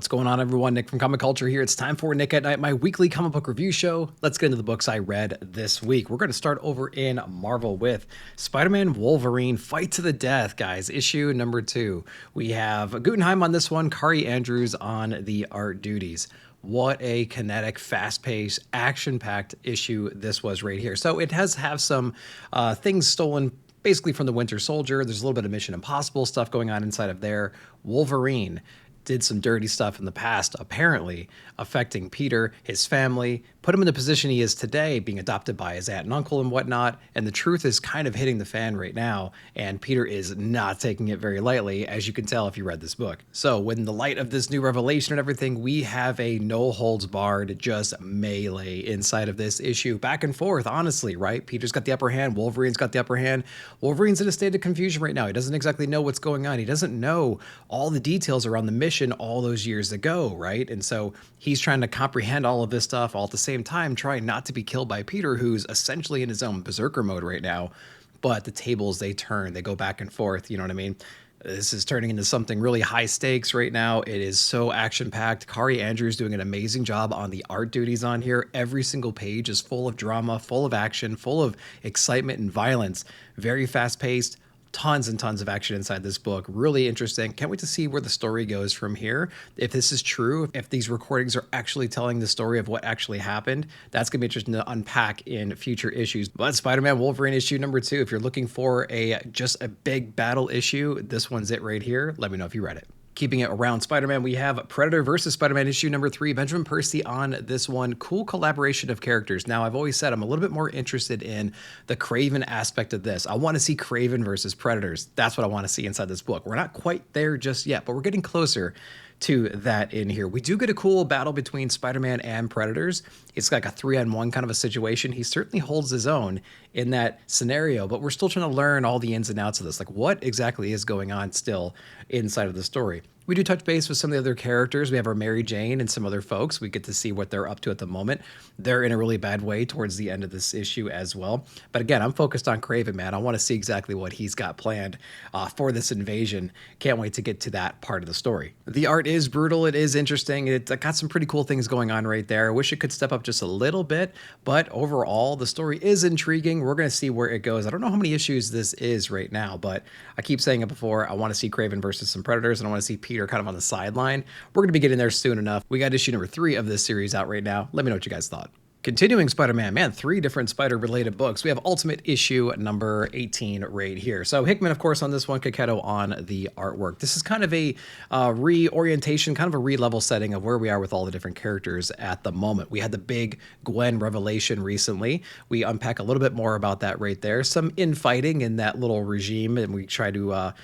What's going on, everyone? Nick from Comic Culture here. It's time for Nick at Night, my weekly comic book review show. Let's get into the books I read this week. We're going to start over in Marvel with SpiderMan Wolverine Fight to the Death, guys. Issue number 2. We have Guggenheim on this one, Kari Andrews on the art duties. What a kinetic, fast-paced, action-packed issue this was right here. So it has have some things stolen basically from the Winter Soldier. There's a little bit of Mission Impossible stuff going on inside of there. Wolverine did some dirty stuff in the past, apparently affecting Peter, his family, put him in the position he is today, being adopted by his aunt and uncle and whatnot. And the truth is kind of hitting the fan right now, and Peter is not taking it very lightly, as you can tell if you read this book. So in the light of this new revelation and everything, we have a no-holds-barred just melee inside of this issue, back and forth, honestly, right? Peter's got the upper hand, Wolverine's got the upper hand. Wolverine's in a state of confusion right now. He doesn't exactly know what's going on. He doesn't know all the details around the mission all those years ago, right? And so he's trying to comprehend all of this stuff all at the same time, trying not to be killed by Peter, who's essentially in his own berserker mode right now. But the tables, they turn, they go back and forth, you know what I mean? This is turning into something really high stakes right now. It is so action-packed. Kari Andrews doing an amazing job on the art duties on here. Every single page is full of drama, full of action, full of excitement and violence. Very fast-paced. Tons and tons of action inside this book. Really interesting. Can't wait to see where the story goes from here. If this is true, if these recordings are actually telling the story of what actually happened, that's going to be interesting to unpack in future issues. But Spider-Man Wolverine issue number 2, if you're looking for just a big battle issue, this one's it right here. Let me know if you read it. Keeping it around Spider-Man, we have Predator versus Spider-Man issue number 3. Benjamin Percy on this one. Cool collaboration of characters. Now, I've always said I'm a little bit more interested in the Kraven aspect of this. I want to see Kraven versus Predators. That's what I want to see inside this book. We're not quite there just yet, but we're getting closer to that in here. We do get a cool battle between Spider-Man and Predators. It's like a 3-on-1 kind of a situation. He certainly holds his own in that scenario, but we're still trying to learn all the ins and outs of this. Like, what exactly is going on still inside of the story? We do touch base with some of the other characters. We have our Mary Jane and some other folks. We get to see what they're up to at the moment. They're in a really bad way towards the end of this issue as well. But again, I'm focused on Kraven, man. I want to see exactly what he's got planned for this invasion. Can't wait to get to that part of the story. The art is brutal. It is interesting. It got some pretty cool things going on right there. I wish it could step up just a little bit, but overall, the story is intriguing. We're going to see where it goes. I don't know how many issues this is right now, but I keep saying it before. I want to see Kraven versus some Predators, and I want to see Peter kind of on the sideline. We're going to be getting there soon enough. We got issue number 3 of this series out right now. Let me know what you guys thought. Continuing Spider-Man, man, 3 different Spider-related books. We have Ultimate issue number 18 right here. So Hickman, of course, on this one, Kaketo on the artwork. This is kind of a reorientation, kind of a re-level setting of where we are with all the different characters at the moment. We had the big Gwen revelation recently. We unpack a little bit more about that right there. Some infighting in that little regime, and we try to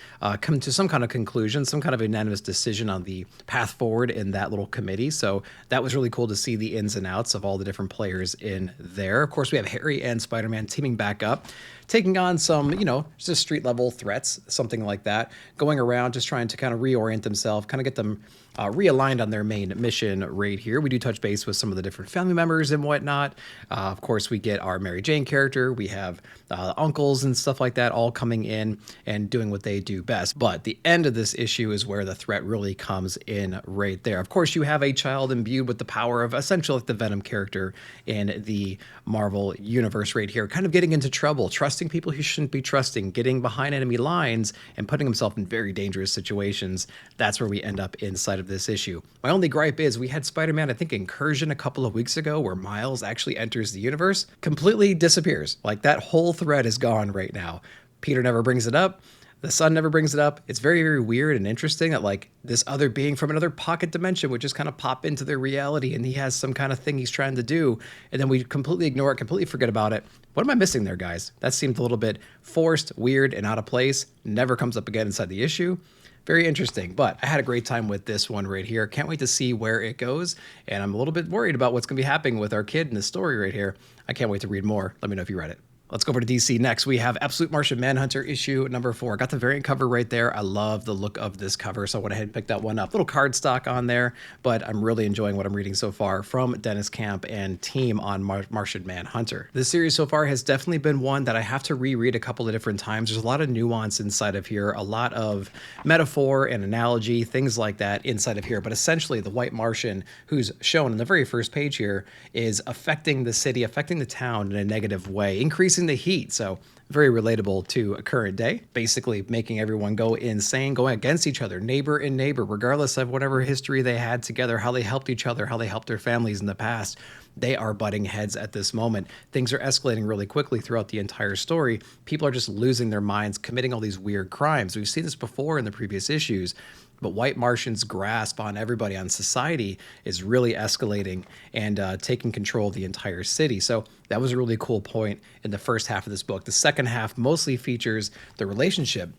come to some kind of conclusion, some kind of unanimous decision on the path forward in that little committee. So that was really cool to see the ins and outs of all the different players in there. Of course, we have Harry and Spider-Man teaming back up, taking on some, just street level threats, something like that, going around just trying to kind of reorient themselves, kind of get them realigned on their main mission right here. We do touch base with some of the different family members and whatnot. Of course, we get our Mary Jane character. We have uncles and stuff like that all coming in and doing what they do best. But the end of this issue is where the threat really comes in right there. Of course, you have a child imbued with the power of essentially like the Venom character in the Marvel universe right here, kind of getting into trouble, trusting people he shouldn't be trusting, getting behind enemy lines and putting himself in very dangerous situations. That's where we end up inside of this issue. My only gripe is we had Spider-Man, I think, Incursion a couple of weeks ago where Miles actually enters the universe, completely disappears. Like that whole thread is gone right now. Peter never brings it up. The Sun never brings it up. It's very, very weird and interesting that like this other being from another pocket dimension would just kind of pop into their reality and he has some kind of thing he's trying to do. And then we completely ignore it, completely forget about it. What am I missing there, guys? That seemed a little bit forced, weird, and out of place. Never comes up again inside the issue. Very interesting, but I had a great time with this one right here. Can't wait to see where it goes, and I'm a little bit worried about what's going to be happening with our kid in the story right here. I can't wait to read more. Let me know if you read it. Let's go over to DC next. We have Absolute Martian Manhunter issue number 4. I got the variant cover right there. I love the look of this cover, so I went ahead and picked that one up. Little cardstock on there, but I'm really enjoying what I'm reading so far from Dennis Camp and team on Martian Manhunter. This series so far has definitely been one that I have to reread a couple of different times. There's a lot of nuance inside of here, a lot of metaphor and analogy, things like that inside of here. But essentially, the White Martian, who's shown in the very first page here, is affecting the city, affecting the town in a negative way, increasing the heat. So very relatable to a current day, basically making everyone go insane, going against each other, neighbor and neighbor, regardless of whatever history they had together, how they helped each other, how they helped their families in the past. They are butting heads at this moment. Things are escalating really quickly throughout the entire story. People are just losing their minds, committing all these weird crimes. We've seen this before in the previous issues, but White Martian's grasp on everybody, on society, is really escalating and taking control of the entire city. So that was a really cool point in the first half of this book. The second half mostly features the relationship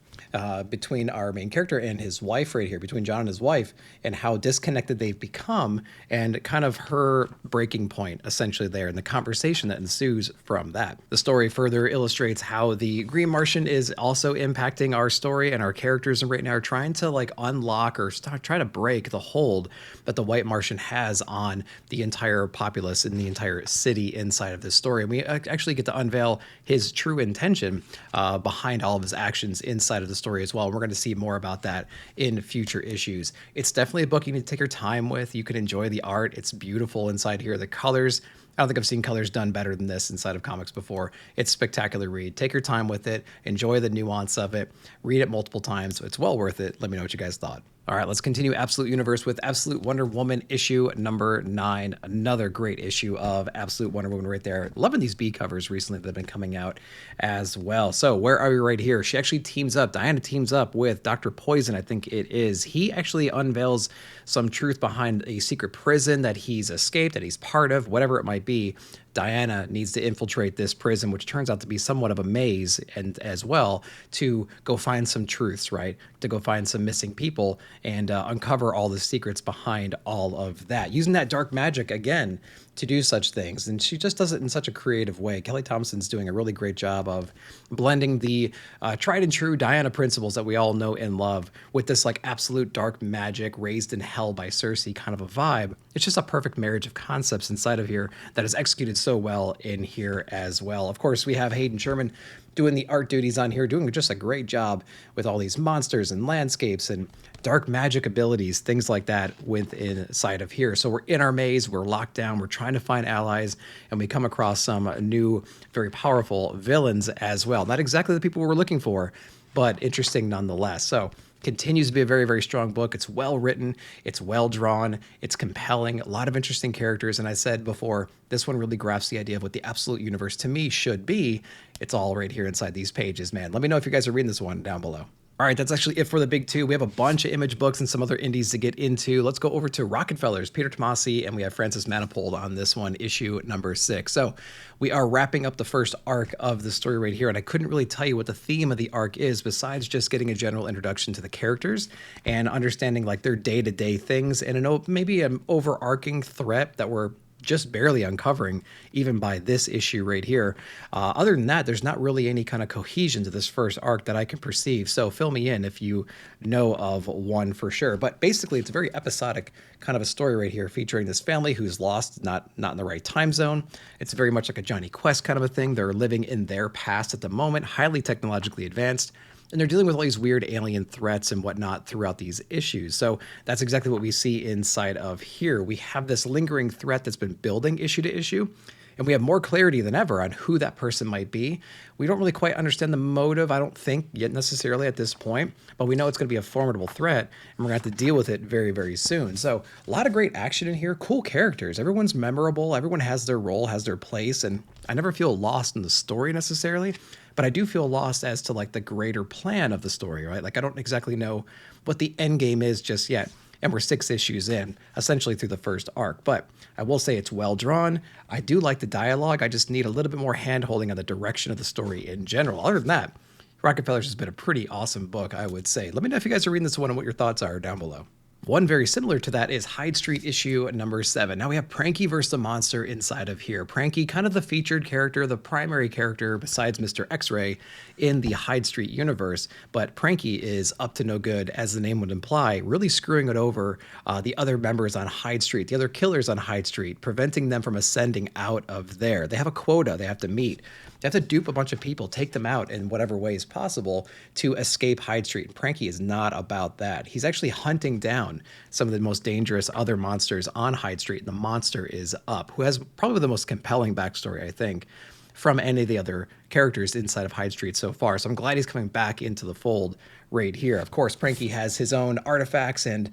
between our main character and his wife right here, between John and his wife, and how disconnected they've become, and kind of her breaking point essentially there, and the conversation that ensues from that. The story further illustrates how the Green Martian is also impacting our story and our characters, and right now are trying to like unlock or try to break the hold that the White Martian has on the entire populace and the entire city inside of this story. And we actually get to unveil his true intention behind all of his actions inside of the story as well. We're going to see more about that in future issues. It's definitely a book you need to take your time with. You can enjoy the art. It's beautiful inside here. The colors, I don't think I've seen colors done better than this inside of comics before. It's a spectacular read. Take your time with it. Enjoy the nuance of it. Read it multiple times. It's well worth it. Let me know what you guys thought. All right, let's continue Absolute Universe with Absolute Wonder Woman issue number 9. Another great issue of Absolute Wonder Woman right there. Loving these B covers recently that have been coming out as well. So where are we right here? She actually teams up. Diana teams up with Dr. Poison, I think it is. He actually unveils some truth behind a secret prison that he's escaped, that he's part of, whatever it might be. Diana needs to infiltrate this prison, which turns out to be somewhat of a maze, and as well to go find some truths, right? To go find some missing people and uncover all the secrets behind all of that. Using that dark magic again to do such things. And she just does it in such a creative way. Kelly Thompson's doing a really great job of blending the tried and true Diana principles that we all know and love with this like absolute dark magic raised in hell by Cersei kind of a vibe. It's just a perfect marriage of concepts inside of here that is executed so well in here as well. Of course, we have Hayden Sherman doing the art duties on here, doing just a great job with all these monsters and landscapes and dark magic abilities, things like that within inside of here. So we're in our maze, we're locked down, we're trying to find allies, and we come across some new, very powerful villains as well. Not exactly the people we're looking for, but interesting nonetheless. So continues to be a very, very strong book. It's well written, it's well drawn, it's compelling, a lot of interesting characters. And I said before, this one really grasps the idea of what the Absolute Universe to me should be. It's all right here inside these pages, man. Let me know if you guys are reading this one down below. All right, that's actually it for the big two. We have a bunch of Image books and some other indies to get into. Let's go over to Rockefellers, Peter Tomasi, and we have Francis Manifold on this one, issue number 6. So we are wrapping up the first arc of the story right here, and I couldn't really tell you what the theme of the arc is besides just getting a general introduction to the characters and understanding like their day-to-day things and maybe an overarching threat that we're just barely uncovering even by this issue right here. Other than that, there's not really any kind of cohesion to this first arc that I can perceive. So fill me in if you know of one for sure. But basically, it's a very episodic kind of a story right here featuring this family who's lost, not in the right time zone. It's very much like a Johnny Quest kind of a thing. They're living in their past at the moment, highly technologically advanced. And they're dealing with all these weird alien threats and whatnot throughout these issues. So that's exactly what we see inside of here. We have this lingering threat that's been building issue to issue, and we have more clarity than ever on who that person might be. We don't really quite understand the motive, I don't think, yet necessarily at this point, but we know it's going to be a formidable threat, and we're going to have to deal with it very, very soon. So a lot of great action in here, cool characters. Everyone's memorable, everyone has their role, has their place, and I never feel lost in the story necessarily. But I do feel lost as to like the greater plan of the story, right? Like I don't exactly know what the end game is just yet. And we're 6 issues in, essentially through the first arc. But I will say it's well drawn. I do like the dialogue. I just need a little bit more hand-holding on the direction of the story in general. Other than that, Rockefellers has been a pretty awesome book, I would say. Let me know if you guys are reading this one and what your thoughts are down below. One very similar to that is Hyde Street issue number 7. Now we have Pranky versus the monster inside of here. Pranky, kind of the featured character, the primary character besides Mr. X-Ray in the Hyde Street universe, but Pranky is up to no good, as the name would imply, really screwing it over the other members on Hyde Street, the other killers on Hyde Street, preventing them from ascending out of there. They have a quota they have to meet. They have to dupe a bunch of people, take them out in whatever ways possible to escape Hyde Street. And Pranky is not about that. He's actually hunting down some of the most dangerous other monsters on Hyde Street. And the monster is Up, who has probably the most compelling backstory, I think, from any of the other characters inside of Hyde Street so far. So I'm glad he's coming back into the fold right here. Of course, Pranky has his own artifacts and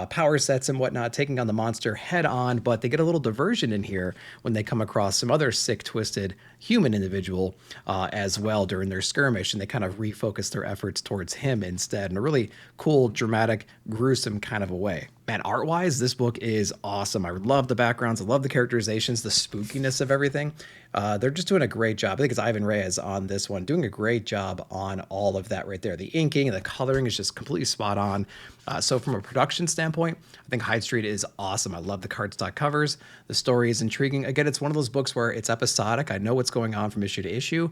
power sets and whatnot, taking on the monster head on, but they get a little diversion in here when they come across some other sick, twisted human individual as well during their skirmish, and they kind of refocus their efforts towards him instead in a really cool, dramatic, gruesome kind of a way. Man, art-wise, this book is awesome. I love the backgrounds. I love the characterizations, the spookiness of everything. They're just doing a great job. I think it's Ivan Reyes on this one, doing a great job on all of that right there. The inking and the coloring is just completely spot on. So from a production standpoint, I think Hyde Street is awesome. I love the cardstock covers. The story is intriguing. Again, it's one of those books where it's episodic. I know what's going on from issue to issue.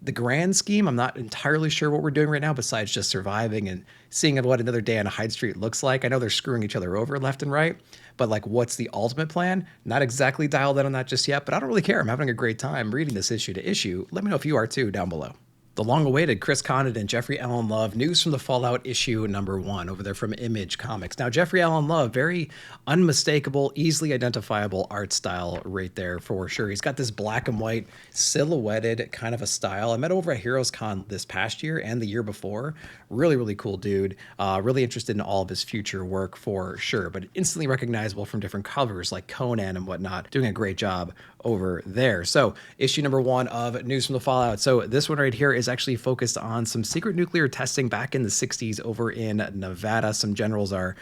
The grand scheme, I'm not entirely sure what we're doing right now besides just surviving and seeing what another day on Hyde Street looks like. I know they're screwing each other over left and right, but like, what's the ultimate plan? Not exactly dialed in on that just yet, but I don't really care. I'm having a great time reading this issue to issue. Let me know if you are too down below. The long-awaited Chris Condit and Jeffrey Allen Love news from the Fallout issue number 1 over there from Image Comics. Now, Jeffrey Allen Love, very unmistakable, easily identifiable art style right there for sure. He's got this black and white silhouetted kind of a style. I met over at Heroes Con this past year and the year before. Really, really cool dude. Really interested in all of his future work for sure, but instantly recognizable from different covers like Conan and whatnot. Doing a great job over there. So issue number 1 of News from the Fallout. So this one right here is actually focused on some secret nuclear testing back in the 60s over in Nevada. Some generals are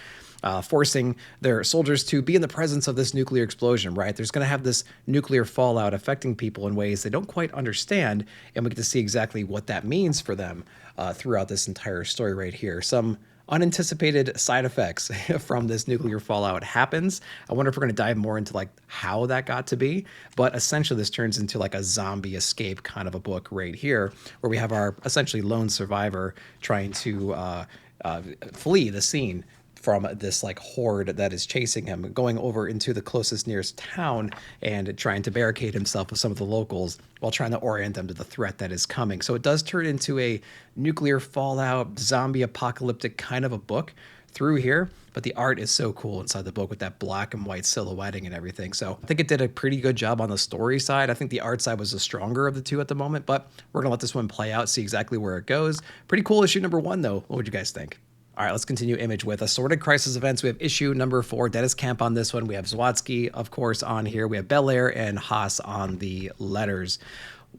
forcing their soldiers to be in the presence of this nuclear explosion, right? There's going to have this nuclear fallout affecting people in ways they don't quite understand, and we get to see exactly what that means for them throughout this entire story right here. Some unanticipated side effects from this nuclear fallout happens. I wonder if we're going to dive more into like how that got to be, but essentially this turns into like a zombie escape kind of a book right here, where we have our essentially lone survivor trying to flee the scene from this like horde that is chasing him, going over into the closest nearest town and trying to barricade himself with some of the locals while trying to orient them to the threat that is coming. So it does turn into a nuclear fallout, zombie apocalyptic kind of a book through here, but the art is so cool inside the book with that black and white silhouetting and everything. So I think it did a pretty good job on the story side. I think the art side was the stronger of the two at the moment, but we're gonna let this one play out, see exactly where it goes. Pretty cool issue number 1 though. What would you guys think? All right, let's continue Image with Assorted Crisis Events. We have issue number 4, Dennis Camp on this one. We have Zwatsky, of course, on here. We have Belair and Haas on the letters.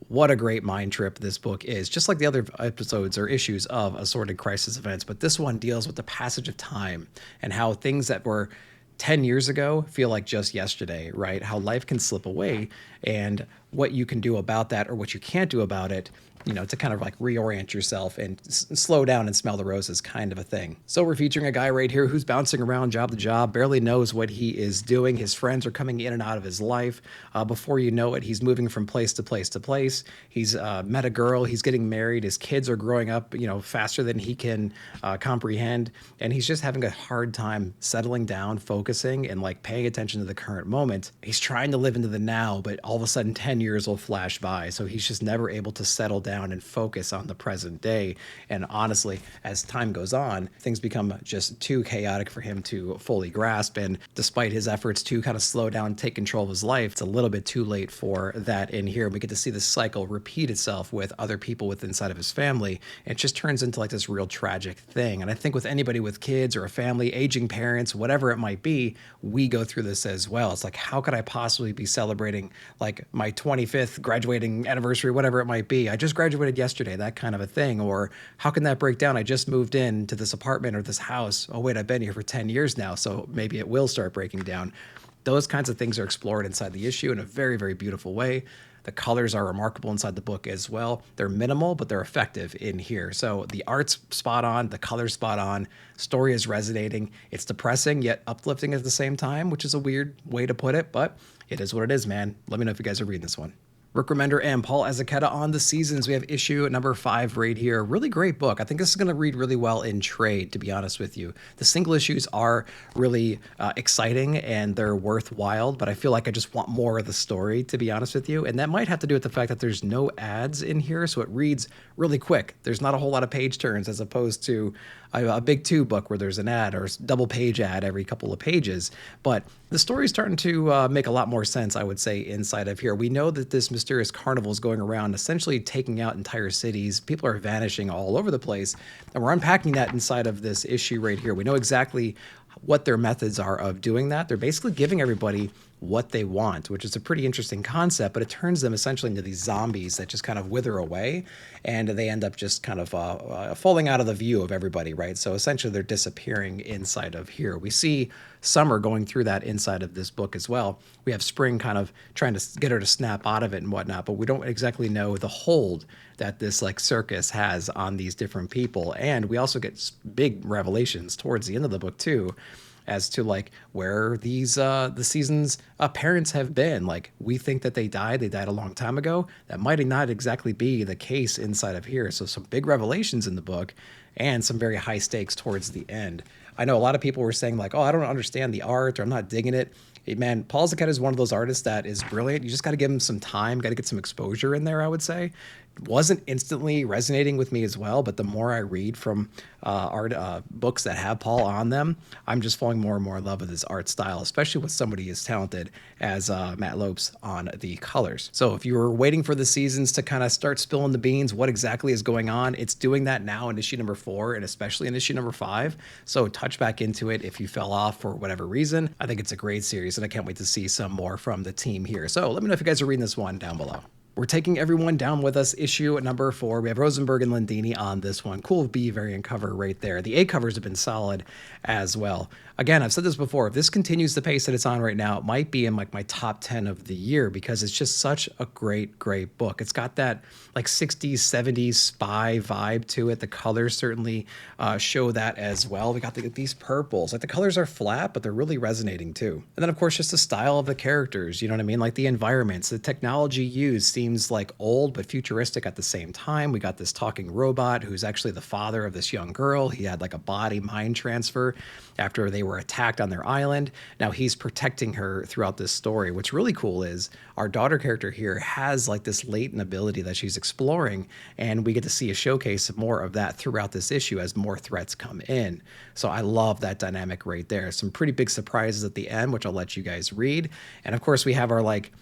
What a great mind trip this book is, just like the other episodes or issues of Assorted Crisis Events. But this one deals with the passage of time and how things that were 10 years ago feel like just yesterday, right? How life can slip away and what you can do about that or what you can't do about it, you know, to kind of like reorient yourself and slow down and smell the roses kind of a thing. So we're featuring a guy right here who's bouncing around job to job, barely knows what he is doing. His friends are coming in and out of his life. Before you know it, he's moving from place to place to place. He's met a girl, he's getting married, his kids are growing up, you know, faster than he can comprehend. And he's just having a hard time settling down, focusing, and like paying attention to the current moment. He's trying to live into the now, but all of a sudden 10 years will flash by. So he's just never able to settle down and focus on the present day. And honestly, as time goes on, things become just too chaotic for him to fully grasp. And despite his efforts to kind of slow down, take control of his life, it's a little bit too late for that in here. We get to see this cycle repeat itself with other people within inside of his family. It just turns into like this real tragic thing. And I think with anybody with kids or a family, aging parents, whatever it might be, we go through this as well. It's like, how could I possibly be celebrating like my 25th graduating anniversary, whatever it might be? I just graduated yesterday, that kind of a thing. Or how can that break down? I just moved into this apartment or this house. Oh wait, I've been here for 10 years now, so maybe it will start breaking down. Those kinds of things are explored inside the issue in a very, very beautiful way. The colors are remarkable inside the book as well. They're minimal, but they're effective in here. So the art's spot on, the color's spot on, story is resonating. It's depressing yet uplifting at the same time, which is a weird way to put it, but it is what it is, man. Let me know if you guys are reading this one. Rick Remender and Paul Azaceta on the seasons. We have issue number 5 right here. Really great book. I think this is going to read really well in trade, to be honest with you. The single issues are really exciting and they're worthwhile, but I feel like I just want more of the story, to be honest with you. And that might have to do with the fact that there's no ads in here, so it reads really quick. There's not a whole lot of page turns as opposed to a big 2 book where there's an ad or double page ad every couple of pages. But the story's starting to make a lot more sense, I would say, inside of here. We know that this mysterious carnival is going around essentially taking out entire cities. People are vanishing all over the place. And we're unpacking that inside of this issue right here. We know exactly what their methods are of doing that. They're basically giving everybody what they want, which is a pretty interesting concept, but it turns them essentially into these zombies that just kind of wither away, and they end up just kind of falling out of the view of everybody, right? So essentially they're disappearing inside of here. We see Summer going through that inside of this book as well. We have Spring kind of trying to get her to snap out of it and whatnot, but we don't exactly know the hold that this like circus has on these different people. And we also get big revelations towards the end of the book too, as to like where these the season's parents have been. Like, we think that they died a long time ago. That might not exactly be the case inside of here. So some big revelations in the book and some very high stakes towards the end. I know a lot of people were saying like, oh, I don't understand the art, or I'm not digging it. Hey, man, Paul Azaceta is one of those artists that is brilliant. You just got to give him some time, got to get some exposure in there, I would say. Wasn't instantly resonating with me as well, but the more I read from art books that have Paul on them, I'm just falling more and more in love with his art style, especially with somebody as talented as Matt Lopes on the colors. So if you were waiting for the seasons to kind of start spilling the beans, what exactly is going on, it's doing that now in issue number 4 and especially in issue number 5. So touch back into it if you fell off for whatever reason. I think it's a great series and I can't wait to see some more from the team here. So let me know if you guys are reading this one down below. We're taking everyone down with us. Issue number 4. We have Rosenberg and Landini on this one. Cool B variant cover right there. The A covers have been solid as well. Again, I've said this before. If this continues the pace that it's on right now, it might be in like my top 10 of the year because it's just such a great book. It's got that like 60s, 70s spy vibe to it. The colors certainly show that as well. We got these purples. Like, the colors are flat, but they're really resonating too. And then of course, just the style of the characters. You know what I mean? Like the environments, the technology used seems like old but futuristic at the same time. We got this talking robot who's actually the father of this young girl. He had like a body mind transfer after they were attacked on their island. Now he's protecting her throughout this story. What's really cool is our daughter character here has like this latent ability that she's exploring, and we get to see a showcase of more of that throughout this issue as more threats come in. So I love that dynamic right there. Some pretty big surprises at the end, which I'll let you guys read. And of course we have our like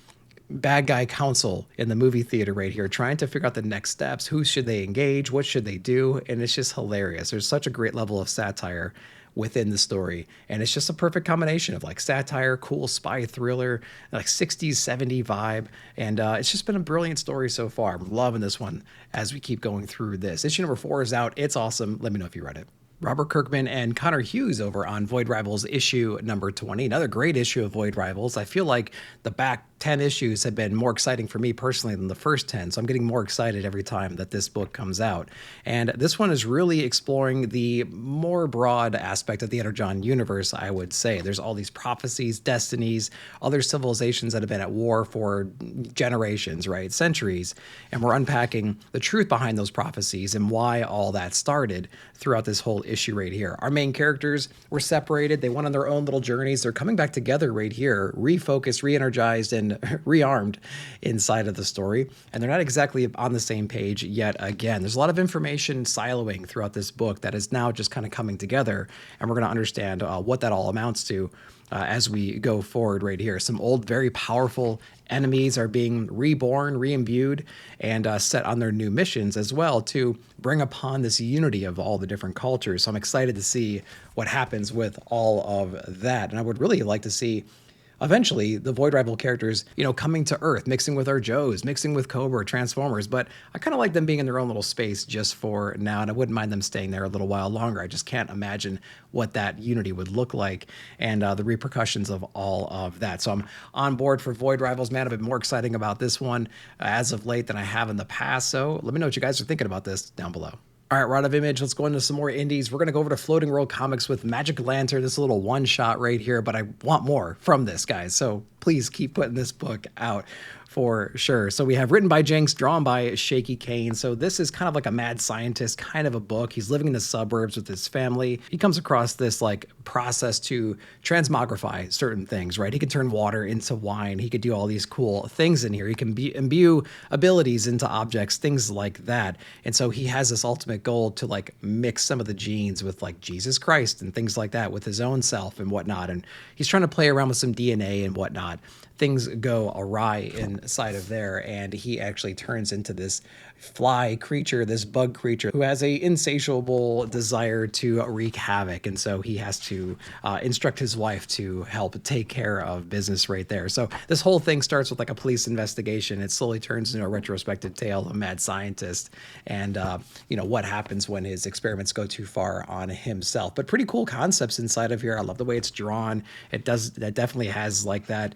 bad guy council in the movie theater right here, trying to figure out the next steps. Who should they engage? What should they do? And it's just hilarious. There's such a great level of satire within the story, and it's just a perfect combination of like satire, cool spy thriller, like 60s 70s vibe, and it's just been a brilliant story so far. I'm loving this one as we keep going through this. Issue number 4 is out. It's awesome. Let me know if you read it. Robert Kirkman and Connor Hughes over on Void Rivals issue number 20. Another great issue of Void Rivals. I feel like the back 10 issues have been more exciting for me personally than the first 10, so I'm getting more excited every time that this book comes out. And this one is really exploring the more broad aspect of the Energon universe, I would say. There's all these prophecies, destinies, other civilizations that have been at war for generations, right? Centuries. And we're unpacking the truth behind those prophecies and why all that started throughout this whole issue right here. Our main characters were separated. They went on their own little journeys. They're coming back together right here, refocused, re-energized, and rearmed inside of the story. And they're not exactly on the same page yet again. There's a lot of information siloing throughout this book that is now just kind of coming together, and we're going to understand what that all amounts to as we go forward right here. Some old, very powerful enemies are being reborn, re-imbued, and set on their new missions as well to bring upon this unity of all the different cultures. So I'm excited to see what happens with all of that. And I would really like to see eventually the Void Rival characters, coming to Earth, mixing with our Joes, mixing with Cobra, Transformers. But I kind of like them being in their own little space just for now, and I wouldn't mind them staying there a little while longer. I just can't imagine what that unity would look like and the repercussions of all of that. So I'm on board for Void Rivals, man. I've been more exciting about this one as of late than I have in the past. So let me know what you guys are thinking about this down below. All right, we're out of Image. Let's go into some more indies. We're going to go over to Floating World Comics with Magic Lantern. This little one-shot right here, but I want more from this, guys. So please keep putting this book out for sure. So we have written by Jenks, drawn by Shaky Kane. So this is kind of like a mad scientist kind of a book. He's living in the suburbs with his family. He comes across this like process to transmogrify certain things, right? He can turn water into wine. He could do all these cool things in here. He can imbue abilities into objects, things like that. And so he has this ultimate goal to like mix some of the genes with like Jesus Christ and things like that with his own self and whatnot. And he's trying to play around with some DNA and whatnot. Things go awry inside of there, and he actually turns into this fly creature, this bug creature who has a insatiable desire to wreak havoc. And so he has to instruct his wife to help take care of business right there. So this whole thing starts with like a police investigation. It slowly turns into a retrospective tale of a mad scientist and what happens when his experiments go too far on himself. But pretty cool concepts inside of here. I love the way it's drawn. That definitely has like that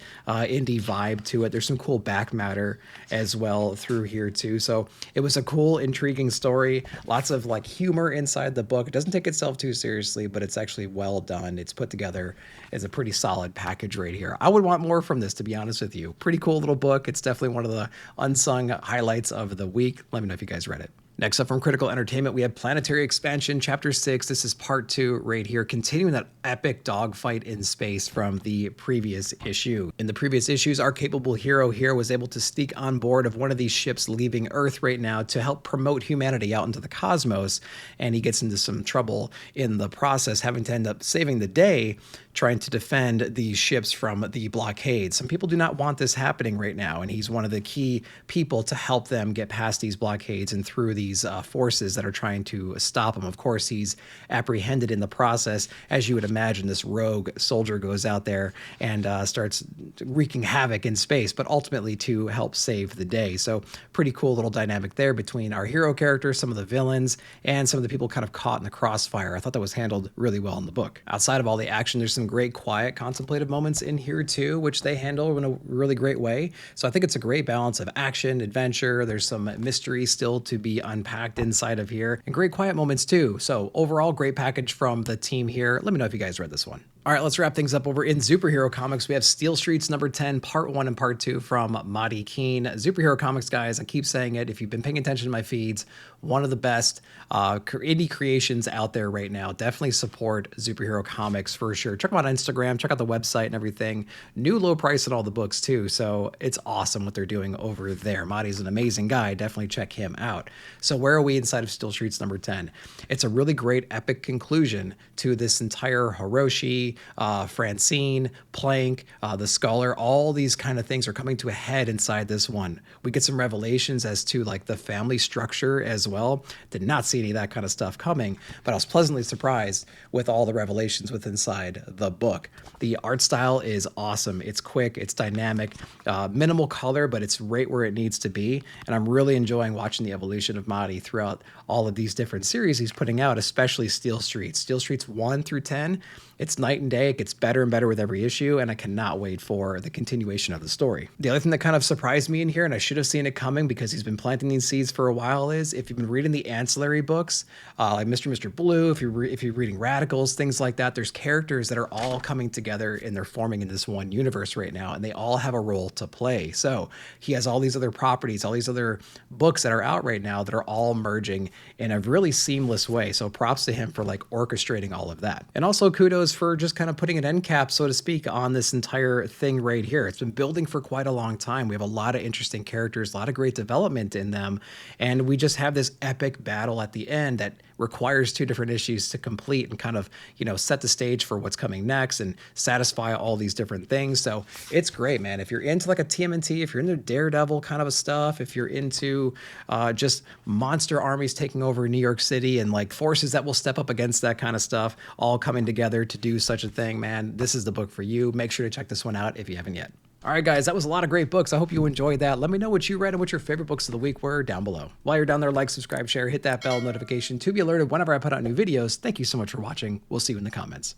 indie vibe to it. There's some cool back matter as well through here too. So it was a cool, intriguing story. Lots of like humor inside the book. It doesn't take itself too seriously, but it's actually well done. It's put together as a pretty solid package right here. I would want more from this, to be honest with you. Pretty cool little book. It's definitely one of the unsung highlights of the week. Let me know if you guys read it. Next up from Critical Entertainment, we have Planetary Expansion, Chapter 6. This is part 2 right here, continuing that epic dogfight in space from the previous issue. In the previous issues, our capable hero here was able to sneak on board of one of these ships leaving Earth right now to help promote humanity out into the cosmos, and he gets into some trouble in the process, having to end up saving the day trying to defend these ships from the blockade. Some people do not want this happening right now, and he's one of the key people to help them get past these blockades and through these forces that are trying to stop him. Of course, he's apprehended in the process. As you would imagine, this rogue soldier goes out there and starts wreaking havoc in space, but ultimately to help save the day. So pretty cool little dynamic there between our hero characters, some of the villains, and some of the people kind of caught in the crossfire. I thought that was handled really well in the book. Outside of all the action, there's some great, quiet, contemplative moments in here too, which they handle in a really great way. So I think it's a great balance of action, adventure. There's some mystery still to be unpacked inside of here, and great quiet moments too. So overall, great package from the team here. Let me know if you guys read this one. All right, let's wrap things up over in Superhero Comics. We have Steel Streets number 10, part 1 and part 2 from Madi Keen. Superhero Comics, guys, I keep saying it. If you've been paying attention to my feeds, one of the best indie creations out there right now. Definitely support Superhero Comics for sure. Check them out on Instagram, check out the website and everything. New low price on all the books too, so it's awesome what they're doing over there. Madi's an amazing guy. Definitely check him out. So where are we inside of Steel Streets number 10? It's a really great epic conclusion to this entire Hiroshi, Francine, Plank, the Scholar, all these kind of things are coming to a head inside this one. We get some revelations as to like the family structure as well. Did not see any of that kind of stuff coming, but I was pleasantly surprised with all the revelations with inside the book. The art style is awesome. It's quick, it's dynamic, minimal color, but it's right where it needs to be. And I'm really enjoying watching the evolution of Madi throughout all of these different series he's putting out, especially Steel Streets. Steel Streets 1 through 10, it's night and day. It gets better and better with every issue, and I cannot wait for the continuation of the story. The other thing that kind of surprised me in here, and I should have seen it coming because he's been planting these seeds for a while, is if you've been reading the ancillary books, like Mr. Blue, if you're reading Radicals, things like that, there's characters that are all coming together and they're forming in this one universe right now, and they all have a role to play. So he has all these other properties, all these other books that are out right now that are all merging in a really seamless way. So props to him for like orchestrating all of that. And also kudos for just kind of putting an end cap, so to speak, on this entire thing right here. It's been building for quite a long time. We have a lot of interesting characters, a lot of great development in them, and we just have this epic battle at the end that requires 2 different issues to complete and kind of, you know, set the stage for what's coming next and satisfy all these different things. So it's great, man. If you're into like a TMNT, if you're into Daredevil kind of a stuff, if you're into just monster armies taking over New York City and like forces that will step up against that kind of stuff, all coming together to do such a thing, man, this is the book for you. Make sure to check this one out if you haven't yet. All right, guys, that was a lot of great books. I hope you enjoyed that. Let me know what you read and what your favorite books of the week were down below. While you're down there, like, subscribe, share, hit that bell notification to be alerted whenever I put out new videos. Thank you so much for watching. We'll see you in the comments.